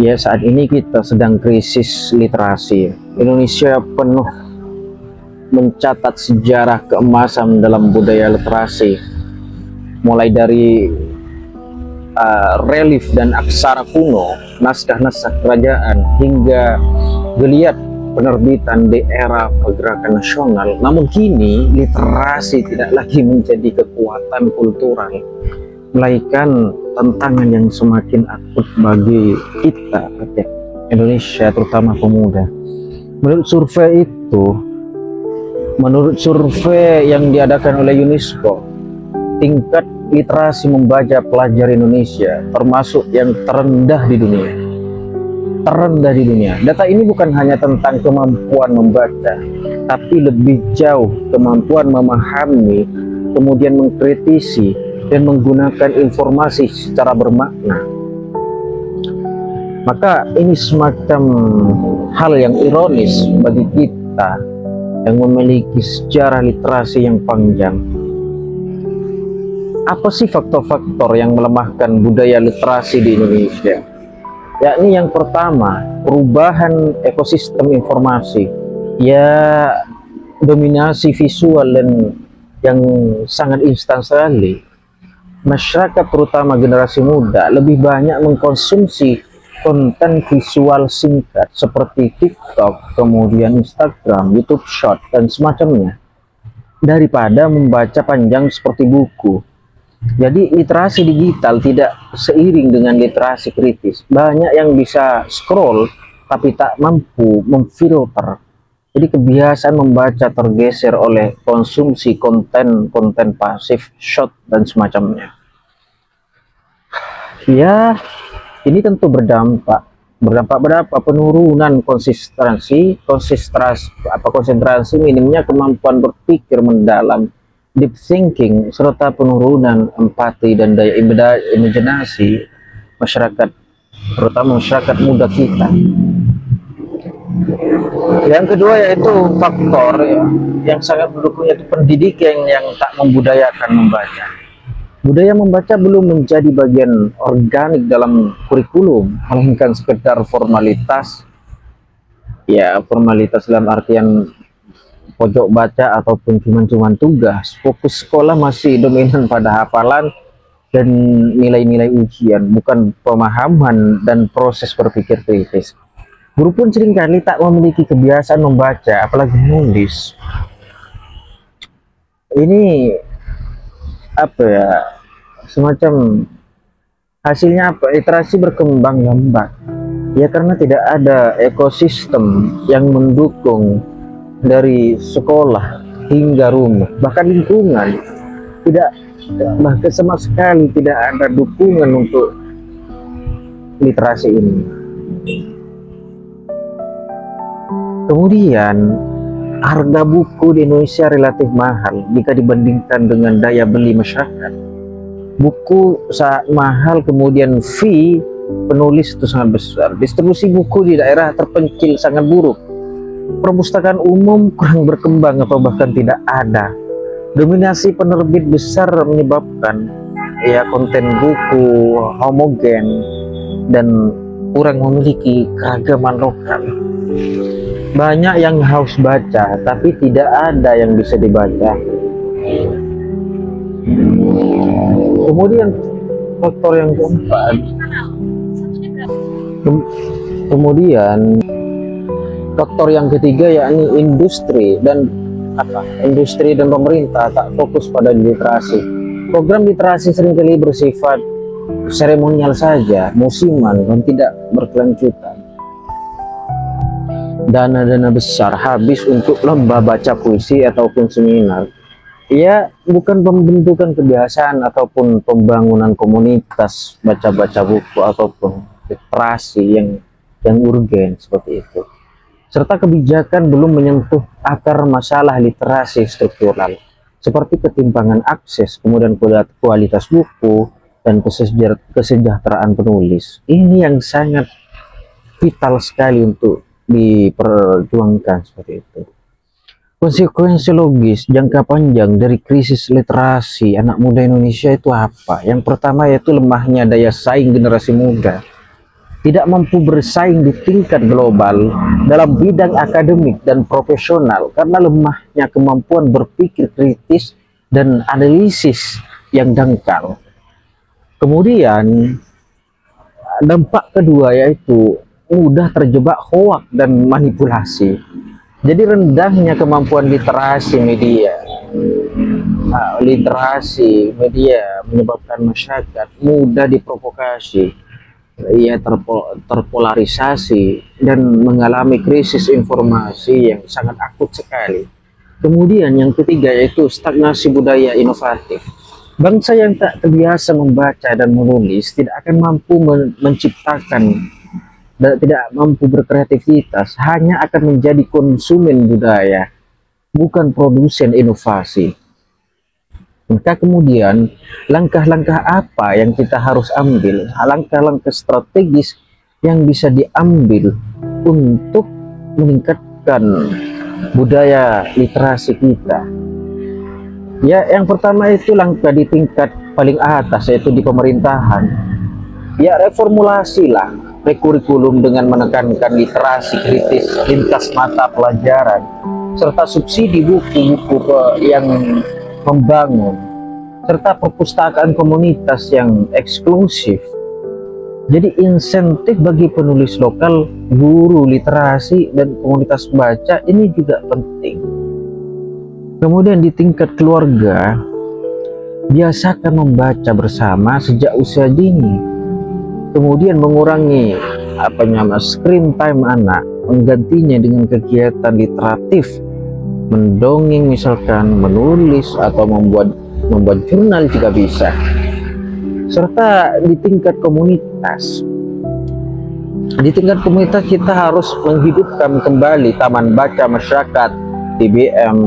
Ya, saat ini kita sedang krisis literasi. Indonesia penuh mencatat sejarah keemasan dalam budaya literasi, mulai dari relief dan aksara kuno, naskah-naskah kerajaan, hingga geliat penerbitan di era pergerakan nasional. Namun kini literasi tidak lagi menjadi kekuatan kultural, melainkan tantangan yang semakin akut bagi kita, rakyat Indonesia, terutama pemuda. Menurut survei yang diadakan oleh UNESCO, tingkat literasi membaca pelajar Indonesia termasuk yang terendah di dunia. Terendah di dunia. Data ini bukan hanya tentang kemampuan membaca, tapi lebih jauh kemampuan memahami, kemudian mengkritisi, dan menggunakan informasi secara bermakna. Maka ini semacam hal yang ironis bagi kita yang memiliki sejarah literasi yang panjang. Apa sih faktor-faktor yang melemahkan budaya literasi di Indonesia? Yakni yang pertama, perubahan ekosistem informasi. Ya, dominasi visual dan yang sangat instan sekali. Masyarakat terutama generasi muda lebih banyak mengkonsumsi konten visual singkat seperti TikTok, kemudian Instagram, YouTube Short, dan semacamnya, daripada membaca panjang seperti buku. Jadi literasi digital tidak seiring dengan literasi kritis. Banyak yang bisa scroll tapi tak mampu memfilter. Jadi kebiasaan membaca tergeser oleh konsumsi konten pasif, short, dan semacamnya. Ya, ini tentu berdampak berapa penurunan konsentrasi, minimnya kemampuan berpikir mendalam, deep thinking, serta penurunan empati dan daya imajinasi masyarakat, terutama masyarakat muda kita. Yang kedua yaitu faktor yang sangat mendukung, yaitu pendidikan yang tak membudayakan membaca. Budaya membaca belum menjadi bagian organik dalam kurikulum, melainkan sekedar formalitas. Ya, formalitas dalam artian pojok baca ataupun cuman tugas. Fokus sekolah masih dominan pada hafalan dan nilai-nilai ujian, bukan pemahaman dan proses berpikir kritis. Guru pun seringkali tak memiliki kebiasaan membaca, apalagi menulis. Ini apa ya, semacam hasilnya apa? Literasi berkembang lambat. Ya, karena tidak ada ekosistem yang mendukung dari sekolah hingga rumah, bahkan lingkungan bahkan sama sekali tidak ada dukungan untuk literasi ini. Kemudian harga buku di Indonesia relatif mahal jika dibandingkan dengan daya beli masyarakat. Buku sangat mahal, kemudian fee penulis itu sangat besar. Distribusi buku di daerah terpencil sangat buruk. Perpustakaan umum kurang berkembang atau bahkan tidak ada. Dominasi penerbit besar menyebabkan ya konten buku homogen dan kurang memiliki keragaman lokal. Banyak yang haus baca, tapi tidak ada yang bisa dibaca. Kemudian faktor yang keempat, faktor yang ketiga yakni industri dan pemerintah tak fokus pada literasi. Program literasi seringkali bersifat seremonial saja, musiman, dan tidak berkelanjutan. Dana-dana besar habis untuk lomba baca puisi ataupun seminar. Ya, bukan pembentukan kebiasaan ataupun pembangunan komunitas baca-baca buku ataupun literasi yang urgen seperti itu. Serta kebijakan belum menyentuh akar masalah literasi struktural seperti ketimpangan akses, kemudian kualitas buku, dan kesejahteraan penulis. Ini yang sangat vital sekali untuk diperjuangkan seperti itu. Konsekuensi logis jangka panjang dari krisis literasi anak muda Indonesia itu apa? Yang pertama yaitu lemahnya daya saing generasi muda. tidak mampu bersaing di tingkat global dalam bidang akademik dan profesional karena lemahnya kemampuan berpikir kritis dan analisis yang dangkal. Kemudian dampak kedua yaitu mudah terjebak hoak dan manipulasi. Jadi rendahnya kemampuan literasi media. Literasi media menyebabkan masyarakat mudah diprovokasi, ia terpolarisasi dan mengalami krisis informasi yang sangat akut sekali. Kemudian yang ketiga yaitu stagnasi budaya inovatif. Bangsa yang tak terbiasa membaca dan menulis tidak akan mampu menciptakan dan tidak mampu berkreativitas, hanya akan menjadi konsumen budaya, bukan produsen inovasi. Maka kemudian langkah-langkah apa yang kita harus ambil, langkah-langkah strategis yang bisa diambil untuk meningkatkan budaya literasi kita. Ya, yang pertama itu langkah di tingkat paling atas, yaitu di pemerintahan. Ya, reformulasilah kurikulum dengan menekankan literasi kritis lintas mata pelajaran, serta subsidi buku-buku yang membangun, serta perpustakaan komunitas yang eksklusif. Jadi insentif bagi penulis lokal, guru literasi, dan komunitas baca ini juga penting. Kemudian di tingkat keluarga, biasakan membaca bersama sejak usia dini. Kemudian mengurangi screen time anak, menggantinya dengan kegiatan literatif, mendongeng misalkan, menulis atau membuat jurnal jika bisa. Serta di tingkat komunitas. Di tingkat komunitas kita harus menghidupkan kembali taman baca masyarakat TBM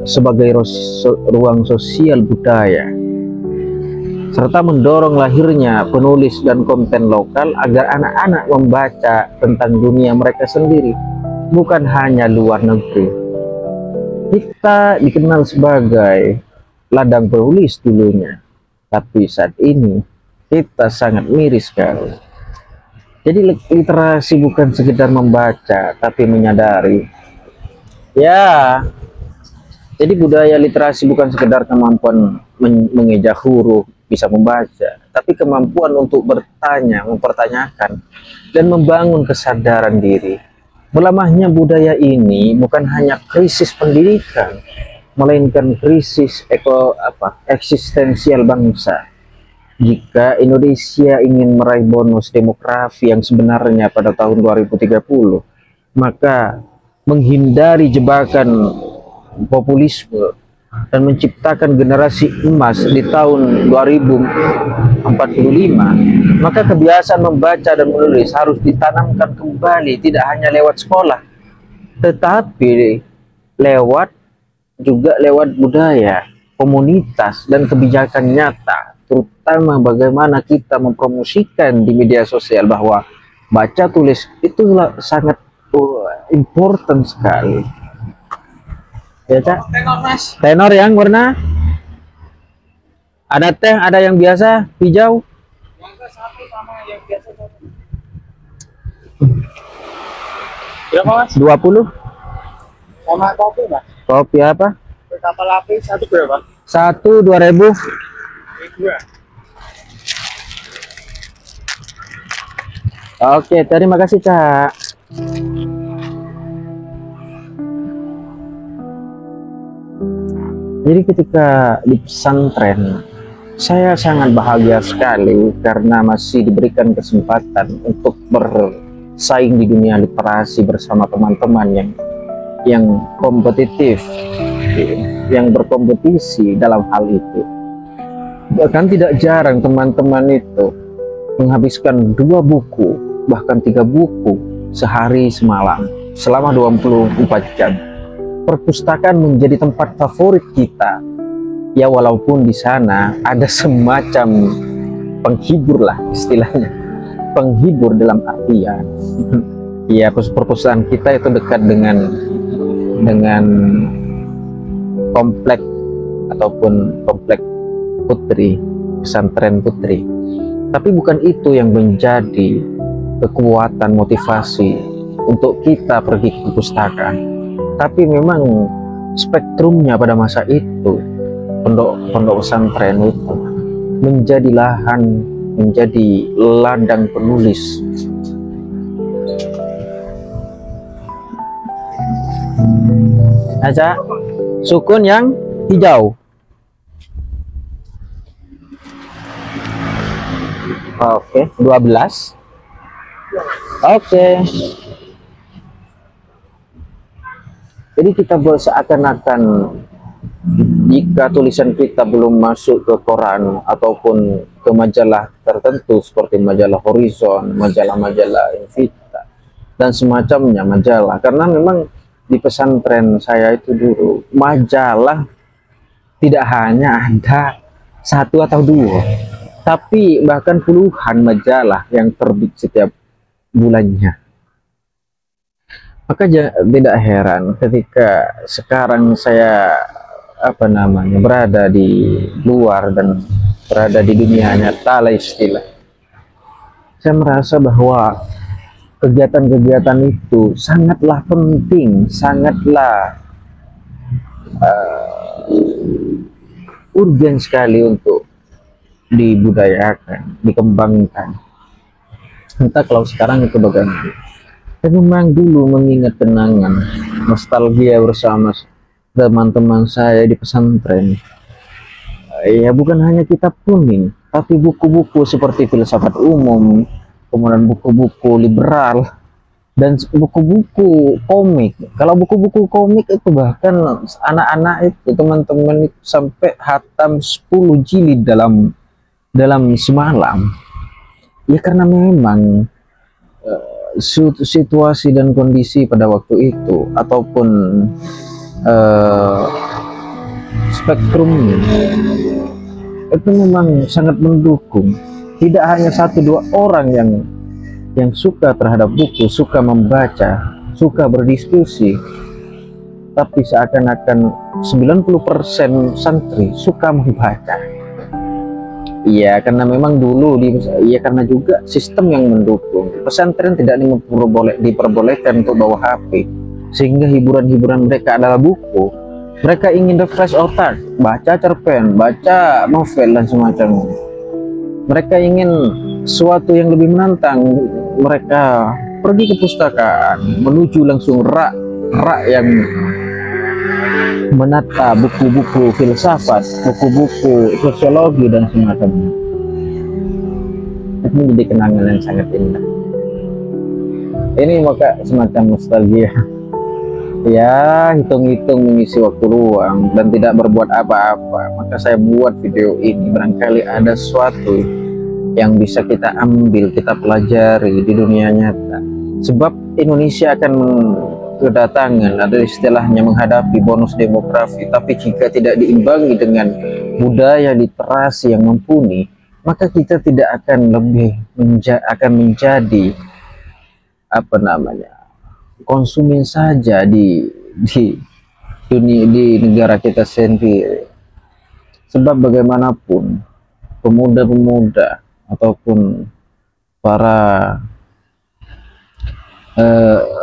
sebagai ruang sosial budaya, serta mendorong lahirnya penulis dan konten lokal agar anak-anak membaca tentang dunia mereka sendiri, bukan hanya luar negeri. Kita dikenal sebagai ladang penulis dulunya, tapi saat ini kita sangat miris sekali. Jadi literasi bukan sekedar membaca, tapi menyadari. Ya, jadi budaya literasi bukan sekedar kemampuan mengeja huruf, bisa membaca, tapi kemampuan untuk bertanya, mempertanyakan, dan membangun kesadaran diri. Melemahnya budaya ini bukan hanya krisis pendidikan, melainkan krisis eksistensial bangsa. Jika Indonesia ingin meraih bonus demografi yang sebenarnya pada tahun 2030, maka menghindari jebakan populisme dan menciptakan generasi emas di tahun 2045, maka kebiasaan membaca dan menulis harus ditanamkan kembali, tidak hanya lewat sekolah, tetapi lewat budaya, komunitas, dan kebijakan nyata, terutama bagaimana kita mempromosikan di media sosial bahwa baca tulis itu sangat important sekali. Ya, Cak? Tenor, Mas. Tenor yang warna? Ada teh, ada yang biasa, hijau. Yang satu sama yang biasa satu. Berapa, Mas? 20. Sama kopi, Mas. Kopi apa? Kapal api satu berapa? 1 2.000. Oke, terima kasih, Cak. Jadi ketika di pesantren, saya sangat bahagia sekali karena masih diberikan kesempatan untuk bersaing di dunia literasi bersama teman-teman yang kompetitif, yang berkompetisi dalam hal itu. Bahkan tidak jarang teman-teman itu menghabiskan 2 buku, bahkan 3 buku sehari semalam selama 24 jam. Perpustakaan menjadi tempat favorit kita. Ya, walaupun di sana ada semacam penghibur lah istilahnya. Penghibur dalam artian ya, perpustakaan kita itu dekat dengan komplek ataupun komplek putri, pesantren putri. Tapi bukan itu yang menjadi kekuatan motivasi untuk kita pergi ke perpustakaan. Tapi memang spektrumnya pada masa itu, pondok pesantren itu menjadi lahan, menjadi ladang penulis. Aja sukun yang hijau. Oke, 12. Oke. Jadi kita buat seakan-akan jika tulisan kita belum masuk ke koran ataupun ke majalah tertentu seperti majalah Horizon, majalah-majalah Invita dan semacamnya majalah, karena memang di pesantren saya itu dulu majalah tidak hanya ada 1 atau 2, tapi bahkan puluhan majalah yang terbit setiap bulannya. Maka tidak heran ketika sekarang saya berada di luar dan berada di dunia nyata lah istilah. Saya merasa bahwa kegiatan-kegiatan itu sangatlah penting, sangatlah urgen sekali untuk dibudayakan, dikembangkan. Entah kalau sekarang itu bagaimana. Dan memang dulu mengingat kenangan, nostalgia bersama teman-teman saya di pesantren. Ya bukan hanya kitab kuning, tapi buku-buku seperti filsafat umum, kemudian buku-buku liberal, dan buku-buku komik. Kalau buku-buku komik itu bahkan anak-anak itu, teman-teman itu sampai hatam 10 jilid dalam semalam. Ya karena memang situasi dan kondisi pada waktu itu ataupun spektrumnya itu memang sangat mendukung. Tidak hanya 1-2 orang yang suka terhadap buku, suka membaca, suka berdiskusi, tapi seakan-akan 90% santri suka membaca. Iya, karena memang dulu karena juga sistem yang mendukung. Pesantren tidak diperbolehkan untuk bawa HP, sehingga hiburan-hiburan mereka adalah buku. Mereka ingin refresh otak, baca cerpen, baca novel dan semacamnya. Mereka ingin sesuatu yang lebih menantang. Mereka pergi ke pustakaan, menuju langsung rak yang menata buku-buku filsafat, buku-buku sosiologi dan semacamnya. Ini menjadi kenangan yang sangat indah. Ini maka semacam nostalgia. Ya, hitung-hitung mengisi waktu luang dan tidak berbuat apa-apa, maka saya buat video ini. Barangkali ada sesuatu yang bisa kita ambil, kita pelajari di dunia nyata. Sebab Indonesia akan kedatangan, ada istilahnya menghadapi bonus demografi, tapi jika tidak diimbangi dengan budaya literasi yang mumpuni, maka kita tidak akan menjadi konsumen saja di dunia, di negara kita sendiri. Sebab bagaimanapun pemuda-pemuda ataupun para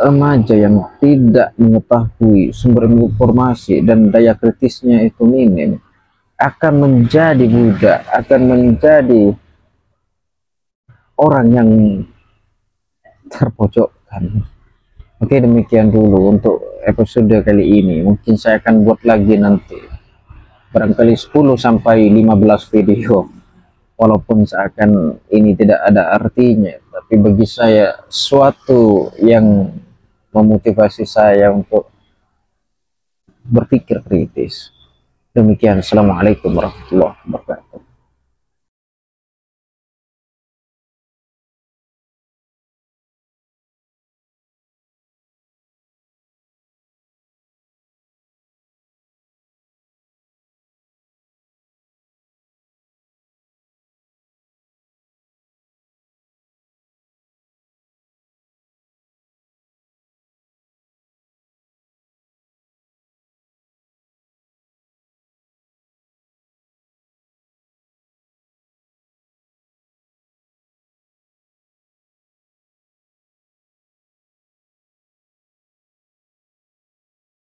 remaja yang tidak mengetahui sumber informasi dan daya kritisnya itu minim, akan menjadi budak, akan menjadi orang yang terpojokkan. Oke, demikian dulu untuk episode kali ini. Mungkin saya akan buat lagi nanti, barangkali 10-15 video, walaupun seakan ini tidak ada artinya, tapi bagi saya suatu yang memotivasi saya untuk berpikir kritis. Demikian, assalamualaikum warahmatullahi wabarakatuh.